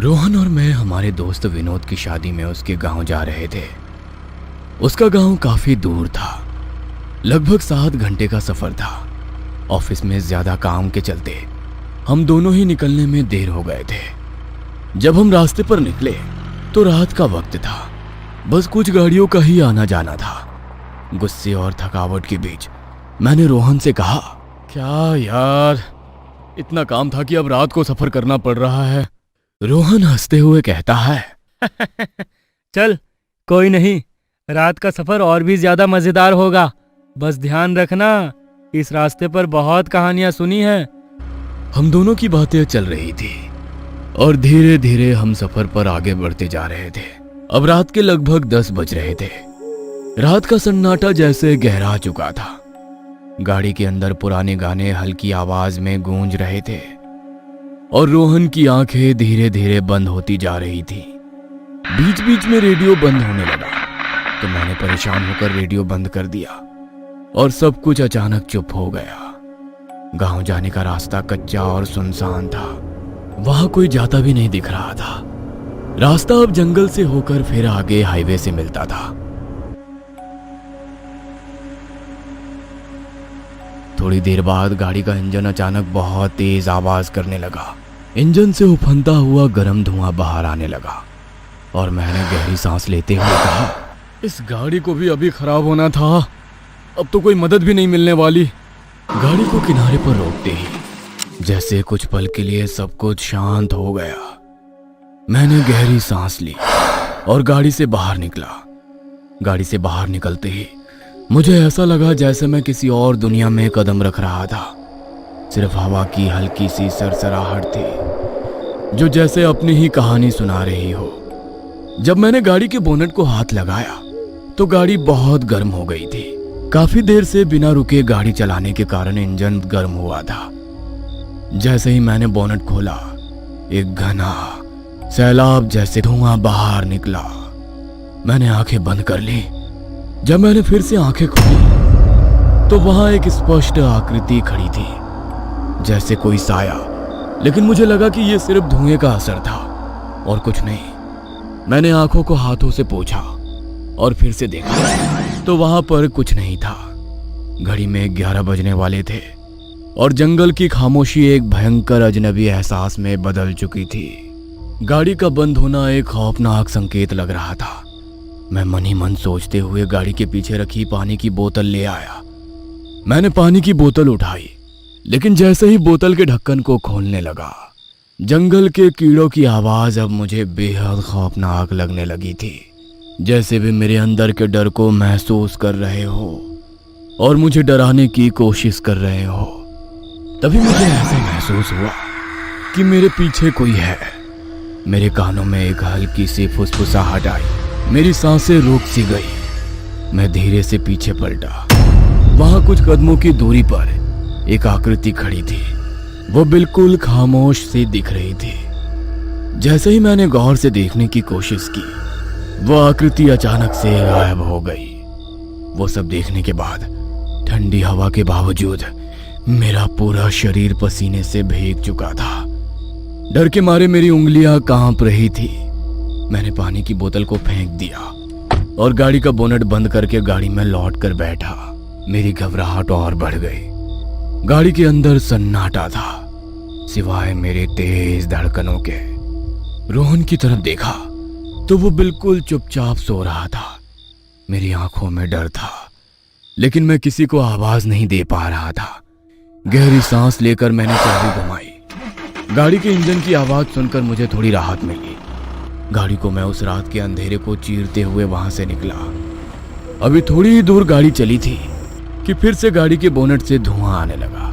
रोहन और मैं हमारे दोस्त विनोद की शादी में उसके गांव जा रहे थे। उसका गांव काफी दूर था, लगभग 7 घंटे का सफर था। ऑफिस में ज्यादा काम के चलते हम दोनों ही निकलने में देर हो गए थे। जब हम रास्ते पर निकले तो रात का वक्त था, बस कुछ गाड़ियों का ही आना जाना था। गुस्से और थकावट के बीच मैंने रोहन से कहा, क्या यार, इतना काम था कि अब रात को सफर करना पड़ रहा है। रोहन हंसते हुए कहता है, चल कोई नहीं, रात का सफर और भी ज्यादा मजेदार होगा। बस ध्यान रखना, इस रास्ते पर बहुत कहानियां सुनी है। हम दोनों की बातें चल रही थी और धीरे धीरे हम सफर पर आगे बढ़ते जा रहे थे। अब रात के लगभग 10 बज रहे थे। रात का सन्नाटा जैसे गहरा चुका था। गाड़ी के अंदर पुराने गाने हल्की आवाज में गूंज रहे थे और रोहन की आंखें धीरे धीरे बंद होती जा रही थी। बीच बीच में रेडियो बंद होने लगा तो मैंने परेशान होकर रेडियो बंद कर दिया और सब कुछ अचानक चुप हो गया। गांव जाने का रास्ता कच्चा और सुनसान था, वहां कोई जाता भी नहीं दिख रहा था। रास्ता अब जंगल से होकर फिर आगे हाईवे से मिलता था। थोड़ी देर बाद गाड़ी का इंजन अचानक बहुत तेज आवाज करने लगा। इंजन से उफनता हुआ गर्म धुआं बाहर आने लगा और मैंने गहरी सांस लेते हुए कहा, इस गाड़ी को भी अभी खराब होना था, अब तो कोई मदद भी नहीं मिलने वाली। गाड़ी को किनारे पर रोकते ही जैसे कुछ पल के लिए सब कुछ शांत हो गया। मैंने गहरी सांस ली और गाड़ी से बाहर निकला। गाड़ी से बाहर निकलते ही मुझे ऐसा लगा जैसे मैं किसी और दुनिया में कदम रख रहा था। सिर्फ हवा की हल्की सी सरसराहट थी जो जैसे अपनी ही कहानी सुना रही हो। जब मैंने गाड़ी के बोनट को हाथ लगाया तो गाड़ी बहुत गर्म हो गई थी। काफी देर से बिना रुके गाड़ी चलाने के कारण इंजन गर्म हुआ था। जैसे ही मैंने बोनट खोला, एक घना सैलाब जैसे धुआं बाहर निकला। मैंने आंखें बंद कर ली। जब मैंने फिर से आंखें खोली तो वहां एक स्पष्ट आकृति खड़ी थी, जैसे कोई साया, लेकिन मुझे लगा कि यह सिर्फ धुएं का असर था और कुछ नहीं। मैंने आंखों को हाथों से पोंछा और फिर से देखा तो वहां पर कुछ नहीं था। घड़ी में 11 बजने वाले थे और जंगल की खामोशी एक भयंकर अजनबी एहसास में बदल चुकी थी। गाड़ी का बंद होना एक खौफनाक संकेत लग रहा था। मैं मन ही मन सोचते हुए गाड़ी के पीछे रखी पानी की बोतल ले आया। मैंने पानी की बोतल उठाई, लेकिन जैसे ही बोतल के ढक्कन को खोलने लगा, जंगल के कीड़ों की आवाज अब मुझे बेहद खौफनाक लगने लगी थी। जैसे वे मेरे अंदर के डर को महसूस कर रहे हो और मुझे डराने की कोशिश कर रहे हो। तभी मुझे ऐसा महसूस हुआ कि मेरे पीछे कोई है। मेरे कानों में एक हल्की सी फुसफुसाहट आई। मेरी सांसें रुक सी गई। मैं धीरे से पीछे पलटा। वहां कुछ कदमों की दूरी पर एक आकृति खड़ी थी। वो बिल्कुल खामोश सी दिख रही थी। जैसे ही मैंने गौर से देखने की कोशिश की, वो आकृति अचानक से गायब हो गई। वो सब देखने के बाद ठंडी हवा के बावजूद मेरा पूरा शरीर पसीने से भीग चुका था। डर के मारे मेरी उंगलियां कांप रही थी। मैंने पानी की बोतल को फेंक दिया और गाड़ी का बोनट बंद करके गाड़ी में लौट कर बैठा। मेरी घबराहट और बढ़ गई। गाड़ी के अंदर सन्नाटा था, सिवाय मेरे तेज धड़कनों के। रोहन की तरफ देखा तो वो बिल्कुल चुपचाप सो रहा था। मेरी आंखों में डर था, लेकिन मैं किसी को आवाज नहीं दे पा रहा था। गहरी सांस लेकर मैंने चाबी घुमाई। गाड़ी के इंजन की आवाज सुनकर मुझे थोड़ी राहत मिली। गाड़ी को मैं उस रात के अंधेरे को चीरते हुए वहां से निकला। अभी थोड़ी ही दूर गाड़ी चली थी कि फिर से गाड़ी के बोनट से धुआं आने लगा।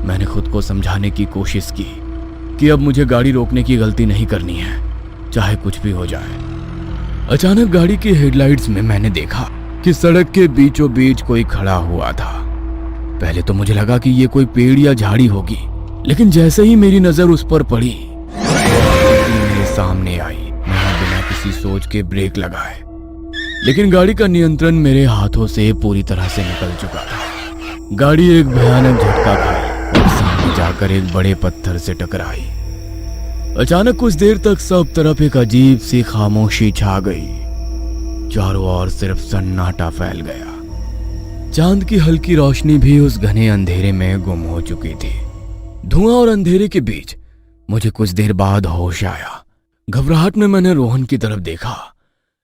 मैंने खुद को समझाने की कोशिश की कि अब मुझे गाड़ी रोकने की गलती नहीं करनी है, चाहे कुछ भी हो जाए। अचानक गाड़ी की हेडलाइट्स में मैंने देखा कि सड़क के बीचों बीच कोई खड़ा हुआ था। पहले तो मुझे लगा कि ये कोई पेड़ या झाड़ी होगी, लेकिन जैसे ही मेरी नजर उस पर पड़ी, मेरे सामने आई। मैंने बिना किसी सोच के ब्रेक लगाए, लेकिन गाड़ी का नियंत्रण मेरे हाथों से पूरी तरह से निकल चुका था। गाड़ी एक भयानक झटका खाई और सामने जाकर एक बड़े पत्थर से टकराई। अचानक कुछ देर तक सब तरफ एक अजीब सी खामोशी छा गई। चारों ओर सिर्फ सन्नाटा फैल गया। चांद की हल्की रोशनी भी उस घने अंधेरे में गुम हो चुकी थी। धुआं और अंधेरे के बीच मुझे कुछ देर बाद होश आया। घबराहट में मैंने रोहन की तरफ देखा,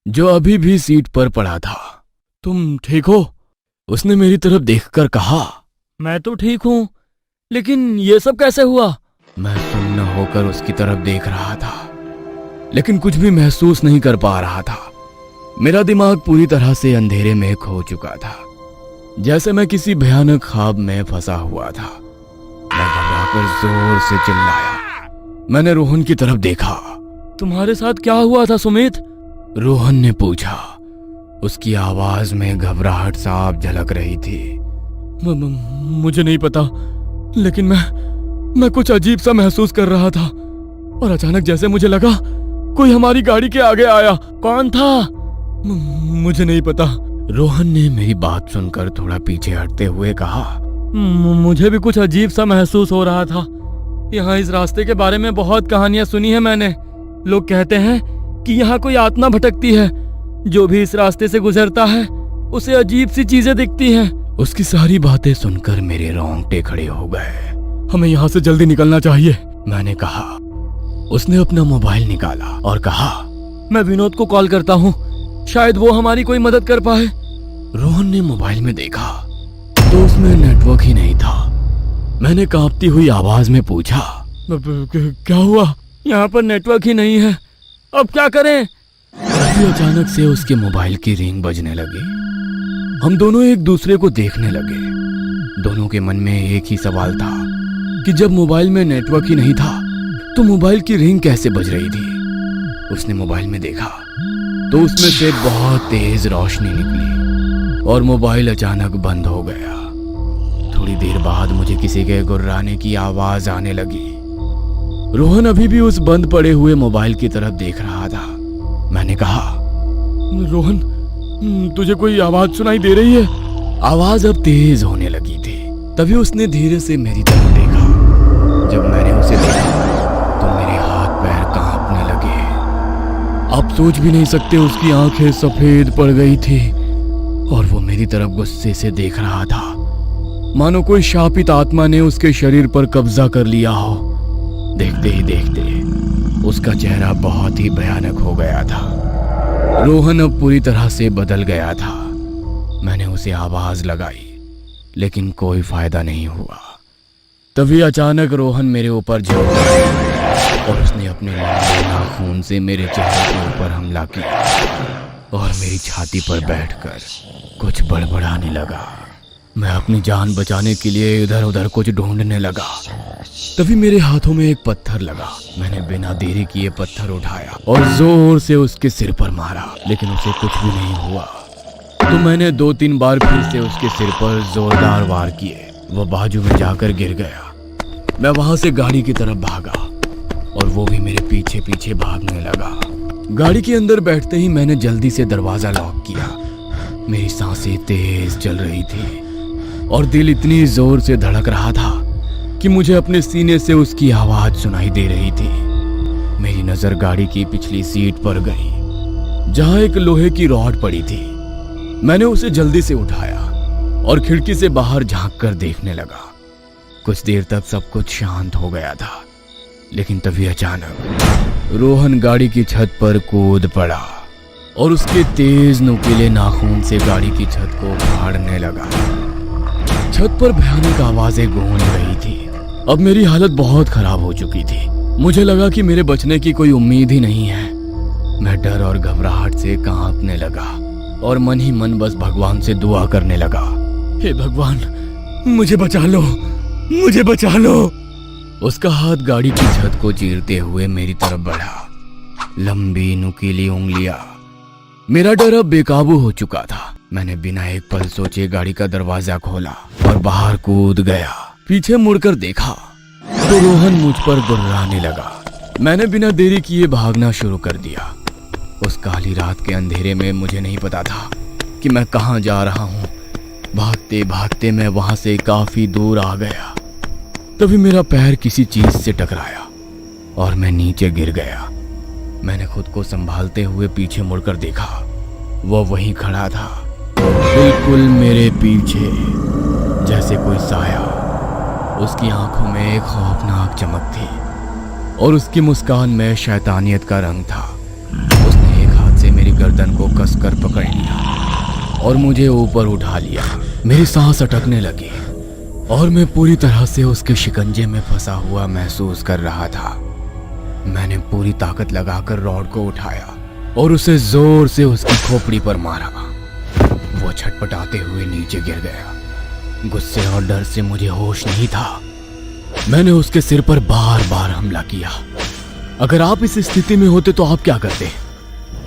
जो अभी भी सीट पर पड़ा था। तुम ठीक हो? उसने मेरी तरफ देखकर कहा। मैं तो ठीक हूँ, लेकिन ये सब कैसे हुआ? मैं सुन्न होकर उसकी तरफ देख रहा था, लेकिन कुछ भी महसूस नहीं कर पा रहा था। मेरा दिमाग पूरी तरह से अंधेरे में खो चुका था, जैसे मैं किसी भयानक ख्वाब में फंसा हुआ था। मैं घबराकर जोर से चिल्लाया। मैंने रोहन की तरफ देखा। तुम्हारे साथ क्या हुआ था सुमित? रोहन ने पूछा। उसकी आवाज में घबराहट साफ झलक रही थी। मुझे नहीं पता, लेकिन मैं कुछ अजीब सा महसूस कर रहा था, और अचानक जैसे मुझे लगा कोई हमारी गाड़ी के आगे आया। कौन था? मुझे नहीं पता। रोहन ने मेरी बात सुनकर थोड़ा पीछे हटते हुए कहा। मुझे भी कुछ अजीब सा महसूस हो रहा था। यहाँ इस रास्ते के बारे में बहुत कहानियां सुनी है मैंने। लोग कहते हैं कि यहाँ कोई आत्मा भटकती है। जो भी इस रास्ते से गुजरता है उसे अजीब सी चीजें दिखती हैं। उसकी सारी बातें सुनकर मेरे रोंगटे खड़े हो गए। हमें यहाँ से जल्दी निकलना चाहिए, मैंने कहा। उसने अपना मोबाइल निकाला और कहा, मैं विनोद को कॉल करता हूँ, शायद वो हमारी कोई मदद कर पाए। रोहन ने मोबाइल में देखा तो उसमें नेटवर्क ही नहीं था। मैंने कांपती हुई आवाज में पूछा, क्या हुआ? यहाँ पर नेटवर्क ही नहीं है, अब क्या करें? अचानक से उसके मोबाइल की रिंग बजने लगी। हम दोनों एक दूसरे को देखने लगे। दोनों के मन में एक ही सवाल था कि जब मोबाइल में नेटवर्क ही नहीं था तो मोबाइल की रिंग कैसे बज रही थी। उसने मोबाइल में देखा तो उसमें से बहुत तेज रोशनी निकली और मोबाइल अचानक बंद हो गया। थोड़ी देर बाद मुझे किसी के गुर्राने की आवाज आने लगी। रोहन अभी भी उस बंद पड़े हुए मोबाइल की तरफ देख रहा था। मैंने कहा, रोहन, तुझे कोई आवाज सुनाई दे रही है? आवाज अब तेज होने लगी थी। तभी उसने धीरे से मेरी तरफ देखा। जब मैंने उसे देखा तो मेरे हाथ पैर कांपने लगे। आप सोच भी नहीं सकते, उसकी आंखें सफेद पड़ गई थी और वो मेरी तरफ गुस्से से देख रहा था, मानो कोई शापित आत्मा ने उसके शरीर पर कब्जा कर लिया हो। देखते ही देखते उसका चेहरा बहुत ही भयानक हो गया था। रोहन अब पूरी तरह से बदल गया था। मैंने उसे आवाज लगाई, लेकिन कोई फायदा नहीं हुआ। तभी अचानक रोहन मेरे ऊपर झुक गया और उसने अपने लंबे नाखून से मेरे चेहरे के ऊपर हमला किया और मेरी छाती पर बैठकर कुछ बड़बड़ाने लगा। मैं अपनी जान बचाने के लिए इधर उधर कुछ ढूंढने लगा। तभी मेरे हाथों में एक पत्थर लगा। मैंने बिना देरी किए पत्थर उठाया और जोर से उसके सिर पर मारा, लेकिन उसे कुछ भी नहीं हुआ। तो मैंने 2-3 बार फिर से उसके सिर पर जोरदार वार किए। वह बाजू में जाकर गिर गया। मैं वहां से गाड़ी की तरफ भागा और वो भी मेरे पीछे पीछे भागने लगा। गाड़ी के अंदर बैठते ही मैंने जल्दी से दरवाजा लॉक किया। मेरी सांसें तेज चल रही थी और दिल इतनी जोर से धड़क रहा था कि मुझे अपने सीने से उसकी आवाज सुनाई दे रही थी। मेरी नजर गाड़ी की पिछली सीट पर गई, जहां एक लोहे की रॉड पड़ी थी। मैंने उसे जल्दी से उठाया और खिड़की से बाहर झांक कर देखने लगा। कुछ देर तक सब कुछ शांत हो गया था, लेकिन तभी अचानक रोहन गाड़ी की छत पर कूद पड़ा और उसके तेज नुकीले नाखून से गाड़ी की छत को फाड़ने लगा। छत पर भयानक आवाजें गूंज रही थी। अब मेरी हालत बहुत खराब हो चुकी थी। मुझे लगा कि मेरे बचने की कोई उम्मीद ही नहीं है। मैं डर और घबराहट से कांपने लगा और मन ही मन बस भगवान से दुआ करने लगा, हे भगवान, मुझे बचा लो, मुझे बचा लो। उसका हाथ गाड़ी की छत को चीरते हुए मेरी तरफ बढ़ा, लंबी नुकीली उंगलियां। मेरा डर अब बेकाबू हो चुका था। मैंने बिना एक पल सोचे गाड़ी का दरवाजा खोला और बाहर कूद गया। पीछे मुड़कर देखा तो रोहन मुझ पर गुर्राने लगा। मैंने बिना देरी किए भागना शुरू कर दिया। उस काली रात के अंधेरे में मुझे नहीं पता था कि मैं कहाँ जा रहा हूँ। भागते भागते मैं वहां से काफी दूर आ गया। तभी मेरा पैर किसी चीज से टकराया और मैं नीचे गिर गया। मैंने खुद को संभालते हुए पीछे मुड़कर देखा, वो वहीं खड़ा था, बिल्कुल मेरे पीछे, जैसे कोई साया। उसकी आंखों में एक खौफनाक चमक थी और उसकी मुस्कान में शैतानियत का रंग था। उसने एक हाथ से मेरी गर्दन को कसकर पकड़ लिया और मुझे ऊपर उठा लिया। मेरी सांस अटकने लगी और मैं पूरी तरह से उसके शिकंजे में फंसा हुआ महसूस कर रहा था। मैंने पूरी ताकत लगाकर रॉड को उठाया और उसे जोर से उसकी खोपड़ी पर मारा। वो छटपटाते हुए नीचे गिर गया। गुस्से और डर से मुझे होश नहीं था। मैंने उसके सिर पर बार बार हमला किया। अगर आप इस स्थिति में होते तो आप क्या करते?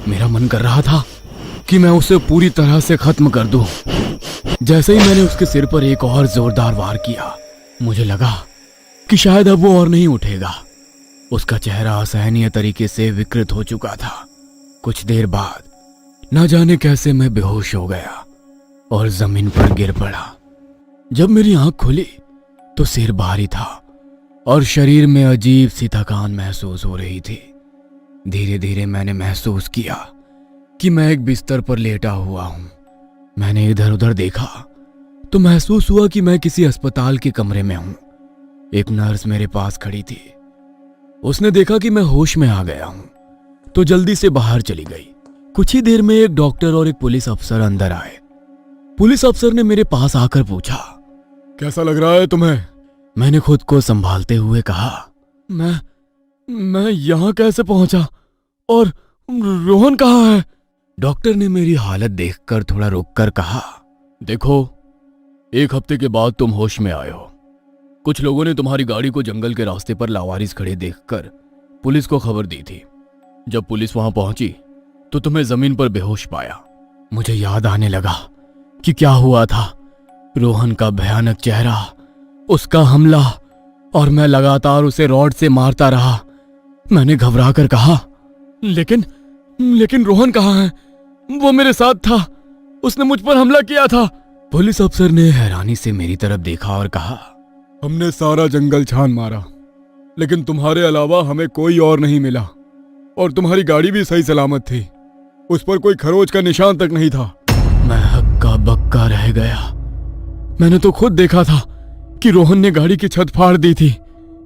मेरा मन कर रहा था कि मैं उसे पूरी तरह से खत्म कर दूं। जैसे ही मैंने उसके सिर पर एक और जोरदार वार किया, मुझे लगा कि शायद अब वो और नहीं उठेगा। उसका चेहरा असहनीय तरीके से विकृत हो चुका था। कुछ देर बाद न जाने कैसे मैं बेहोश हो गया और जमीन पर गिर पड़ा। जब मेरी आंख खुली तो सिर भारी था और शरीर में अजीब सी थकान महसूस हो रही थी। धीरे धीरे मैंने महसूस किया कि मैं एक बिस्तर पर लेटा हुआ हूं। मैंने इधर उधर देखा तो महसूस हुआ कि मैं किसी अस्पताल के कमरे में हूं। एक नर्स मेरे पास खड़ी थी। उसने देखा कि मैं होश में आ गया हूं तो जल्दी से बाहर चली गई। कुछ ही देर में एक डॉक्टर और एक पुलिस अफसर अंदर आए। पुलिस अफसर ने मेरे पास आकर पूछा, कैसा लग रहा है तुम्हें? मैंने खुद को संभालते हुए कहा, मैं यहां कैसे पहुंचा और रोहन कहाँ है? डॉक्टर ने मेरी हालत देखकर थोड़ा रुककर कहा, देखो, एक हफ्ते के बाद तुम होश में आए हो। कुछ लोगों ने तुम्हारी गाड़ी को जंगल के रास्ते पर लावारिस खड़े देखकर पुलिस को खबर दी थी। जब पुलिस वहां पहुंची तो तुम्हें जमीन पर बेहोश पाया। मुझे याद आने लगा कि क्या हुआ था। रोहन का भयानक चेहरा, उसका हमला, और मैं लगातार उसे रॉड से मारता रहा। मैंने घबरा कर कहा, लेकिन रोहन कहाँ है? वो मेरे साथ था, उसने मुझ पर हमला किया था। पुलिस अफसर ने हैरानी से मेरी तरफ देखा और कहा, हमने सारा जंगल छान मारा, लेकिन तुम्हारे अलावा हमें कोई और नहीं मिला। और तुम्हारी गाड़ी भी सही सलामत थी, उस पर कोई खरोच का निशान तक नहीं था। मैं हक्का बक्का रह गया। मैंने तो खुद देखा था कि रोहन ने गाड़ी की छत फाड़ दी थी।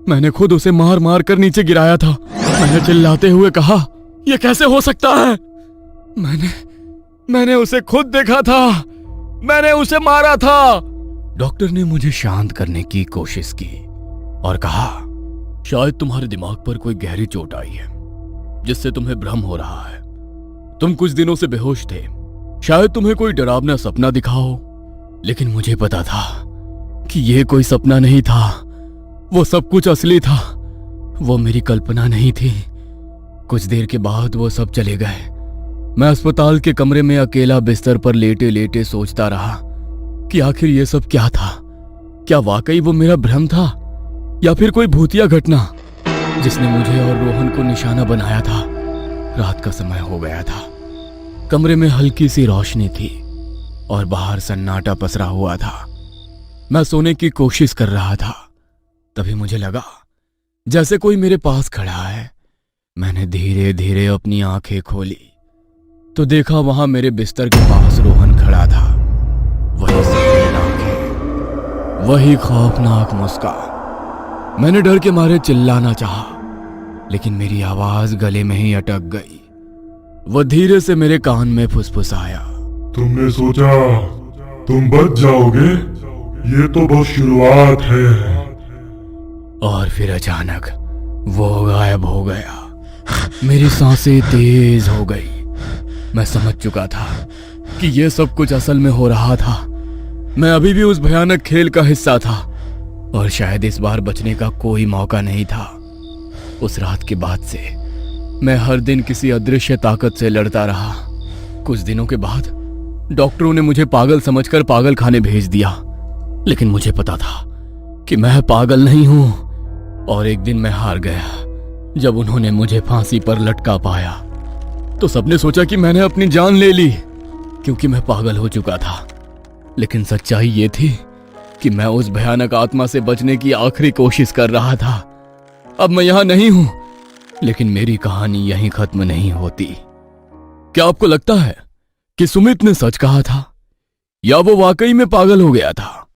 मैंने खुद उसे मार मार कर नीचे गिराया था। मैंने चिल्लाते हुए कहा, यह कैसे हो सकता है? मैंने उसे खुद देखा था, मैंने उसे मारा था। डॉक्टर ने मुझे शांत करने की कोशिश की और कहा, शायद तुम्हारे दिमाग पर कोई गहरी चोट आई है जिससे तुम्हें भ्रम हो रहा है। तुम कुछ दिनों से बेहोश थे, शायद तुम्हें कोई डरावना सपना दिखा हो। लेकिन मुझे पता था कि यह कोई सपना नहीं था, वो सब कुछ असली था, वो मेरी कल्पना नहीं थी। कुछ देर के बाद वो सब चले गए। मैं अस्पताल के कमरे में अकेला बिस्तर पर लेटे लेटे सोचता रहा कि आखिर ये सब क्या था। क्या वाकई वो मेरा भ्रम था या फिर कोई भूतिया घटना जिसने मुझे और रोहन को निशाना बनाया था। रात का समय हो गया था। कमरे में हल्की सी रोशनी थी और बाहर सन्नाटा पसरा हुआ था। मैं सोने की कोशिश कर रहा था, तभी मुझे लगा जैसे कोई मेरे पास खड़ा है। मैंने धीरे धीरे अपनी आंखें खोली तो देखा वहां मेरे बिस्तर के पास रोहन खड़ा था। वही सफेद आंखें, वही खौफनाक मुस्कान। मैंने डर के मारे चिल्लाना चाहा, लेकिन मेरी आवाज गले में ही अटक गई। वो धीरे से मेरे कान में फुसफुसाया, तुमने सोचा तुम बच जाओगे? ये तो बस शुरुआत है। और फिर अचानक वो गायब हो गया। मेरी सांसें तेज हो गई। मैं समझ चुका था कि यह सब कुछ असल में हो रहा था। मैं अभी भी उस भयानक खेल का हिस्सा था और शायद इस बार बचने का कोई मौका नहीं था। उस रात के बाद से मैं हर दिन किसी अदृश्य ताकत से लड़ता रहा। कुछ दिनों के बाद डॉक्टरों ने मुझे पागल समझकर पागल खाने भेज दिया, लेकिन मुझे पता था कि मैं पागल नहीं हूं। और एक दिन मैं हार गया। जब उन्होंने मुझे फांसी पर लटका पाया तो सबने सोचा कि मैंने अपनी जान ले ली, क्योंकि मैं पागल हो चुका था। लेकिन सच्चाई ये थी कि मैं उस भयानक आत्मा से बचने की आखिरी कोशिश कर रहा था। अब मैं यहां नहीं हूं, लेकिन मेरी कहानी यहीं खत्म नहीं होती। क्या आपको लगता है कि सुमित ने सच कहा था या वो वाकई में पागल हो गया था?